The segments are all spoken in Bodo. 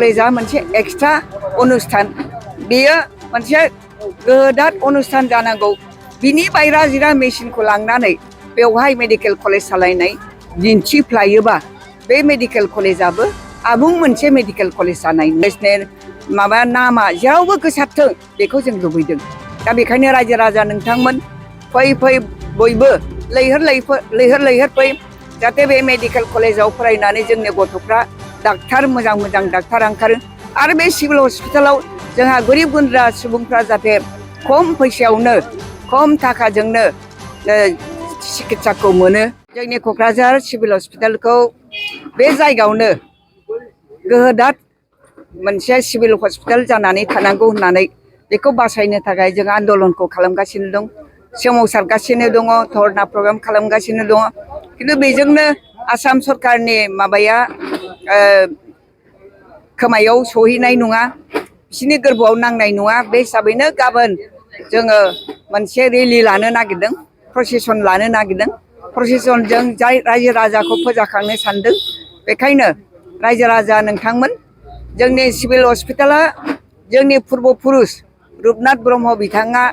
कलेजा मोनसे एक्सट्रा अनुस्थान बेयो मोनसे गोदार अनुस्थान जानांगौ बिनि बायरा जिरा मेसिनखौ लांनानै बेवहाय मेडिकेल कलेज सालायनाय दिन्थिफ्लायोबा बे मेडिकेल कलेजाबो आबुं मोनसे मेडिकेल कलेज जानाय नेशनेल माबा नामा जेरावबो गोसारथों बेखौ जों लुबैदों दा बेखायनो रायजो राजा नोंथांमोन फै बयबो लैहोर फै जाहाथे बे मेडिकेल कलेजाव फरायनानै जोंनि गथ'फ्रा डाक्टार मोजां डाक्टार ओंखारो आरो बे सिभिल हस्पिटालाव जोंहा गोरिब गुन्द्रा सुबुंफ्रा जाहाथे खम फैसायावनो खम थाखाजोंनो चिकित्साखौ मोनो जोंनि क'क्राझार सिभिल हस्पिटालखौ बे जायगायावनो गोदार मोनसे सिभिल हस्पिटाल जानानै थानांगौ होननानै बेखौ बासायनो थाखाय जों आन्दलनखौ खालामगासिनो दं सोमावसारगासिनो दङ धरना प्रग्राम खालामगासिनो दङ खिन्थु बेजोंनो आसाम सरकारनि माबाया खोमायाव सहैनाय नङा बिसिनि गोरबोआव नांनाय नङा बे हिसाबैनो गाबोन जोङो मोनसे रेलि लानो नागिरदों प्रसेसन लानो नागिरदों प्रसेसनजों जाय रायजो राजाखौ फोजाखांनो सानदों बेखायनो रायजो राजा नोंथांमोन जोंनि सिभिल हस्पिटाला जोंनि पुर्ब पुरुष रुपनाथ ब्रह्म बिथाङा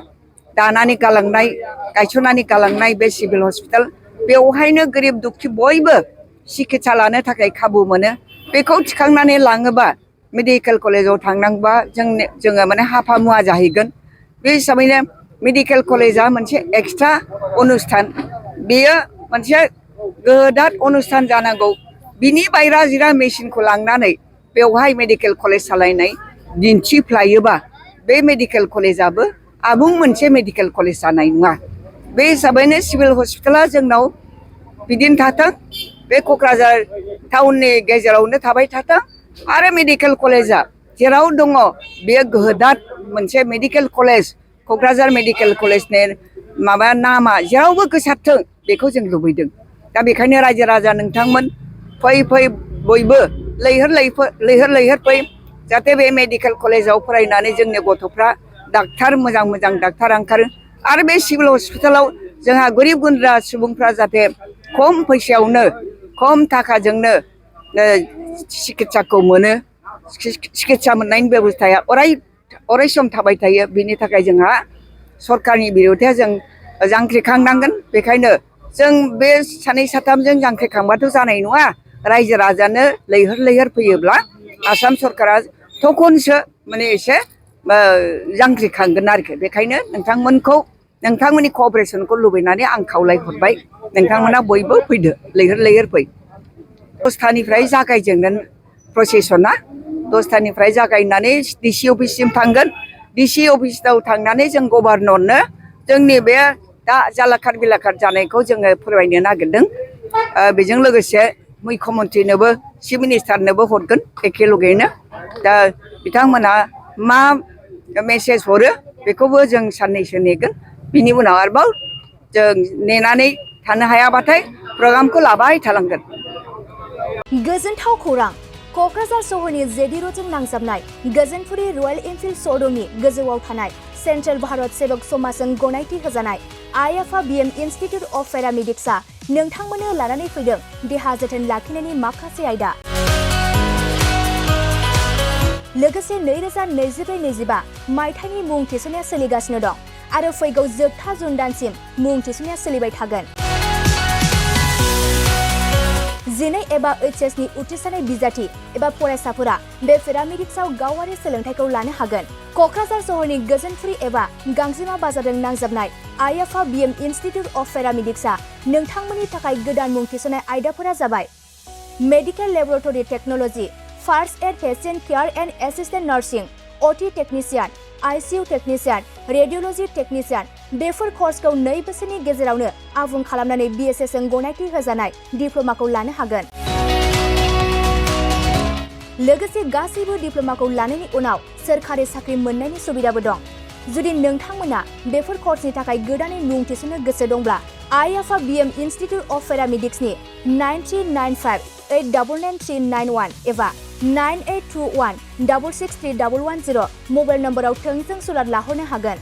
दानानै गालांनाय गायसननानै गालांनाय बे सिभिल हस्पिटाल बेवहायनो गोरिब दुखी बयबो चिकित्सा लानो थाखाय खाबु मोनो बेखौ थिखांनानै लाङोबा मेडिकेल कलेजाव थांनांबा जोङो माने हाफा मुवा जाहैगोन बे हिसाबैनो मेडिकेल कलेजा मोनसे एक्सट्रा अनुस्थान बेयो मोनसे गोदार अनुस्थान जानांगौ बिनि बायरा जिरा मेसिनखौ लांनानै बेवहाय मेडिकेल कलेज सालायनाय दिन्थिफ्लायोबा बे मेडिकेल कलेजाबो आबुं मोनसे मेडिकेल कलेज जानाय नङा बे हिसाबैनो सिभिल हस्पिटाला जोंनाव बिदिनो थाथों बे क'क्राझार टाउननि गेजेरावनो थाबाय थाथों आरो मेडिकेल कलेजा जेराव दङ बेयो गोदार मोनसे मेडिकेल कलेज क'क्राझार मेडिकेल कलेजनि माबा नामा जेरावबो गोसारथों बेखौ जों लुबैदों दा बेखायनो रायजो राजा नोंथांमोन फै बयबो लैहोर फै जाहाथे बे मेडिकेल कलेजाव फरायनानै जोंनि गथ'फ्रा डाक्टार मोजां डाक्टार ओंखारो आरो बे सिभिल हस्पिटालाव जोंहा गोरिब गुन्द्रा सुबुंफ्रा जाहाथे खम फैसायावनो खम थाखाजोंनो चिकित्साखौ मोनो चिकित्सा मोननायनि बेबस्थाया अराय सम थाबाय थायो बिनि थाखाय जोंहा सरकारनि बिरोधाया जों जांख्रिखांनांगोन बेखायनो जों बे सानै साथामजों जांख्रिखांबाथ' जानाय नङा रायजो राजानो लैहोर फैयोब्ला आसाम सरकारा थखनसो माने एसे जांख्रिखांगोन आरोखि बेखायनो नोंथांमोननि क'अपारेसनखौ लुबैनानै आं खावलायहरबाय नोंथांमोना बयबो फैदो लैहोर फै 10थानिफ्राय जागायजेनगोन प्रसेसना 10थानिफ्राय जागायनानै डिसि अफिससिम थांगोन डिसि अफिसाव थांनानै जों गभर्नरनो जोंनि बे दा जालाखार बिलाखार जानायखौ जोङो फोरमायनो नागिरदों बेजों लोगोसे मुख्यमन्त्रिनोबो चिफ मिनिस्टारनोबो हरगोन एखेलगेनो दा बिथांमोना मा मेसेज हरो बेखौबो जों साननैसो नेगोन बिनि उनाव आरोबाव जों नेनानै थानो हायाबाथाय प्रग्रामखौ लाबाय थालांगोन गोजोनथाव खौरां क'क्राझार सहरनि जेडि र'डजों नांजाबनाय गोजोनपुरी रयेल एनफिल्ड श'रुमनि गोजौआव थानाय सेन्ट्रेल भारत सेबक समाजजों गनायथि होजानाय आइएफए बीएम इनस्टिट्यूट अफ पेरामेडिक्सआ नोंथांमोननो लानानै फैदों देहा जोथोन लाखिनायनि माखासे आयदा लोगोसे 2024-25 मायथाइनि मुं थिसननाया सोलिगासिनो दं आरो फैगौ जोबथा जुन दानसिम मुं थिसननाया सोलिबाय थागोन 12 एबा HS नि उथ्रिसारनाय बिजाथि एबा फरायसाफोरा बे पेरामेडिक्सआव गावारि सोलोंथाइखौ लानो हागोन क'क्राझार सहरनि गोजोनपुरी एबा गांजिमा बाजारजों नांजाबनाय आइएफए बीएम इनस्टिट्यूट अफ पेरामेडिक्सआ नोंथांमोननि थाखाय गोदान मुं थिसननाय आयदाफोरा जाबाय medical laboratory technology first aid patient care and assistant nursing OT technician ICU technician radiology technician बेफोर कर्सखौ 2 बोसोरनि गेजेरावनो आबुं खालामनानै BSS जों गनायथि होजानाय डिप्ल'माखौ लानो हागोन लोगोसे गासैबो डिप्ल'माखौ लानायनि उनाव सोरखारि साख्रि मोननायनि सुबिदाबो दं जुदि नोंथांमोना बेफोर कर्सनि थाखाय गोदानै मुं थिसननो गोसो दंब्ला आइएफए बीएम इनस्टिट्यूट अफ पेरामेडिक्सनि 9395899391 एबा 9821663110 मबाइल नम्बराव थोंजों सुलाद लाहरनो हागोन